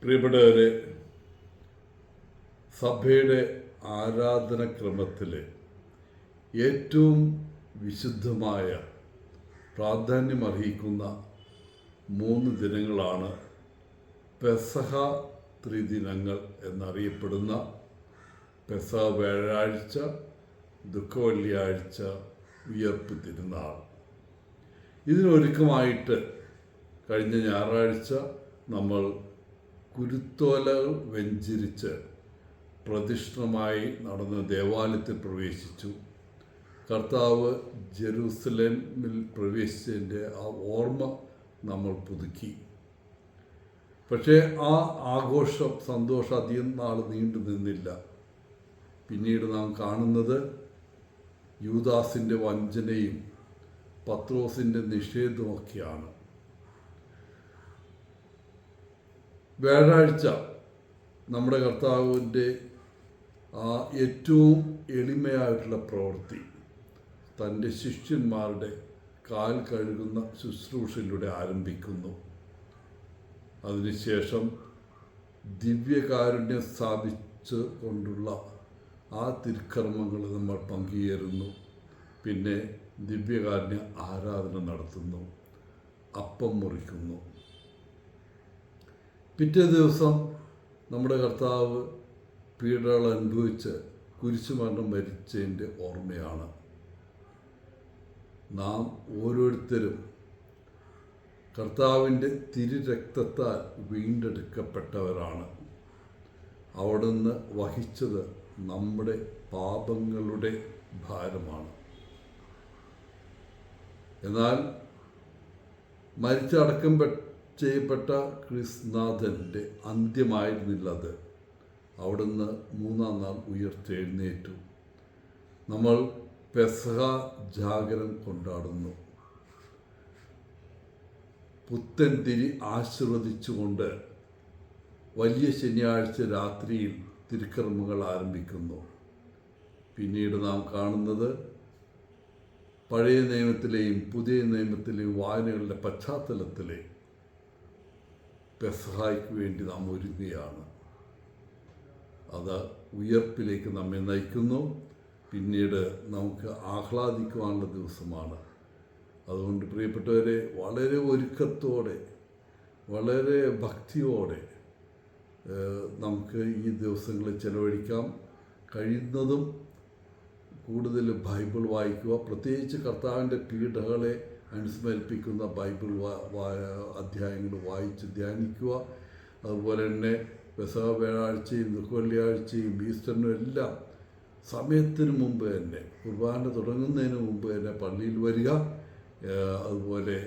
പ്രിയപ്പെട്ടവരെ, സഭയുടെ ആരാധനക്രമത്തിൽ ഏറ്റവും വിശുദ്ധമായ പ്രാധാന്യമർഹിക്കുന്ന 3 ദിനങ്ങളാണ് പെസഹ ത്രിദിനങ്ങൾ എന്നറിയപ്പെടുന്ന പെസഹ വ്യാഴാഴ്ച, ദുഃഖവെള്ളിയാഴ്ച, ഉയർപ്പ് തിരുനാൾ. ഇതിനൊരുക്കമായിട്ട് കഴിഞ്ഞ ഞായറാഴ്ച നമ്മൾ കുരുത്തോലകൾ വെഞ്ചരിച്ച് പ്രദക്ഷിണമായി നടന്ന ദേവാലയത്തിൽ പ്രവേശിച്ചു. കർത്താവ് ജെറൂസലേമിൽ പ്രവേശിച്ചതിൻ്റെ ആ ഓർമ്മ നമ്മൾ പുതുക്കി. പക്ഷേ ആ ആഘോഷം, സന്തോഷം അധികം നാൾ നീണ്ടു നിന്നില്ല. പിന്നീട് നാം കാണുന്നത് യൂദാസിൻ്റെ വഞ്ചനയും പത്രോസിൻ്റെ നിഷേധവുമൊക്കെയാണ്. വ്യാഴാഴ്ച നമ്മുടെ കർത്താവിൻ്റെ ആ ഏറ്റവും എളിമയായിട്ടുള്ള പ്രവൃത്തി തൻ്റെ ശിഷ്യന്മാരുടെ കാൽ കഴുകുന്ന ശുശ്രൂഷയിലൂടെ ആരംഭിക്കുന്നു. അതിനുശേഷം ദിവ്യകാരുണ്യം സ്ഥാപിച്ച് കൊണ്ടുള്ള ആ തിരുക്കർമ്മങ്ങൾ നമ്മൾ പങ്കുചേരുന്നു. പിന്നെ ദിവ്യകാരുണ്യ ആരാധന നടത്തുന്നു, അപ്പം മുറിക്കുന്നു. പിറ്റേ ദിവസം നമ്മുടെ കർത്താവ് പീഡകൾ അനുഭവിച്ച് കുരിശുമരണം മരിച്ചതിൻ്റെ ഓർമ്മയാണ്. നാം ഓരോരുത്തരും കർത്താവിൻ്റെ തിരുരക്തത്താൽ വീണ്ടെടുക്കപ്പെട്ടവരാണ്. അവിടുന്ന് വഹിച്ചത് നമ്മുടെ പാപങ്ങളുടെ ഭാരമാണ്. എന്നാൽ മരിച്ചടക്കം ചെയ്യപ്പെട്ട ക്രിസ്തുനാഥൻ്റെ അന്ത്യമായിരുന്നില്ല അത്. അവിടുന്ന് 3-ാം നാൾ ഉയർത്തെഴുന്നേറ്റു. നമ്മൾ പെസഹ ജാഗരം കൊണ്ടാടുന്നു. പുത്തൻ തിരി ആശീർവദിച്ചുകൊണ്ട് വലിയ ശനിയാഴ്ച രാത്രിയിൽ തിരുക്കർമ്മങ്ങൾ ആരംഭിക്കുന്നു. പിന്നീട് നാം കാണുന്നത് പഴയ നിയമത്തിലെയും പുതിയ നിയമത്തിലെയും വായനകളുടെ പശ്ചാത്തലത്തിലെ പെസഹായ്ക്ക് വേണ്ടി നാം ഒരുങ്ങുകയാണ്. അത് ഉയർപ്പിലേക്ക് നമ്മെ നയിക്കുന്നു. പിന്നീട് നമുക്ക് ആഹ്ലാദിക്കുവാനുള്ള ദിവസമാണ്. അതുകൊണ്ട് പ്രിയപ്പെട്ടവരെ, വളരെ ഒരുക്കത്തോടെ, വളരെ ഭക്തിയോടെ നമുക്ക് ഈ ദിവസങ്ങളിൽ ചെലവഴിക്കാം. കഴിയുന്നതും കൂടുതൽ ബൈബിൾ വായിക്കുക. പ്രത്യേകിച്ച് കർത്താവിൻ്റെ പീഡകളെ അനുസ്മരിപ്പിക്കുന്ന ബൈബിൾ അധ്യായങ്ങൾ വായിച്ച് ധ്യാനിക്കുക. അതുപോലെ തന്നെ പെസഹ വ്യാഴാഴ്ചയും ദുഃഖവെള്ളിയാഴ്ചയും ഈസ്റ്ററിനും എല്ലാം സമയത്തിന് മുമ്പ് തന്നെ, കുർബാന തുടങ്ങുന്നതിന് മുമ്പ് തന്നെ പള്ളിയിൽ വരിക. അതുപോലെ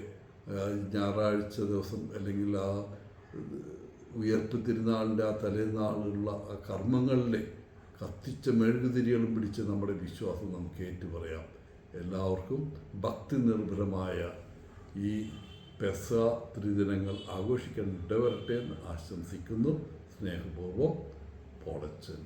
ഞായറാഴ്ച ദിവസം അല്ലെങ്കിൽ ആ ഉയർപ്പ് തിരുനാളിൻ്റെ ആ തലേനാളിലുള്ള ആ കർമ്മങ്ങളിലെ കത്തിച്ച മെഴുകുതിരികളും പിടിച്ച് നമ്മുടെ വിശ്വാസം നമുക്ക് ഏറ്റുപറയാം. എല്ലാവർക്കും ഭക്തി നിർഭരമായ ഈ പെസഹ ത്രിദിനങ്ങൾ ആഘോഷിക്കാൻ ഇടവരട്ടെ എന്ന് ആശംസിക്കുന്നു. സ്നേഹപൂർവ്വം, പോളച്ചൻ.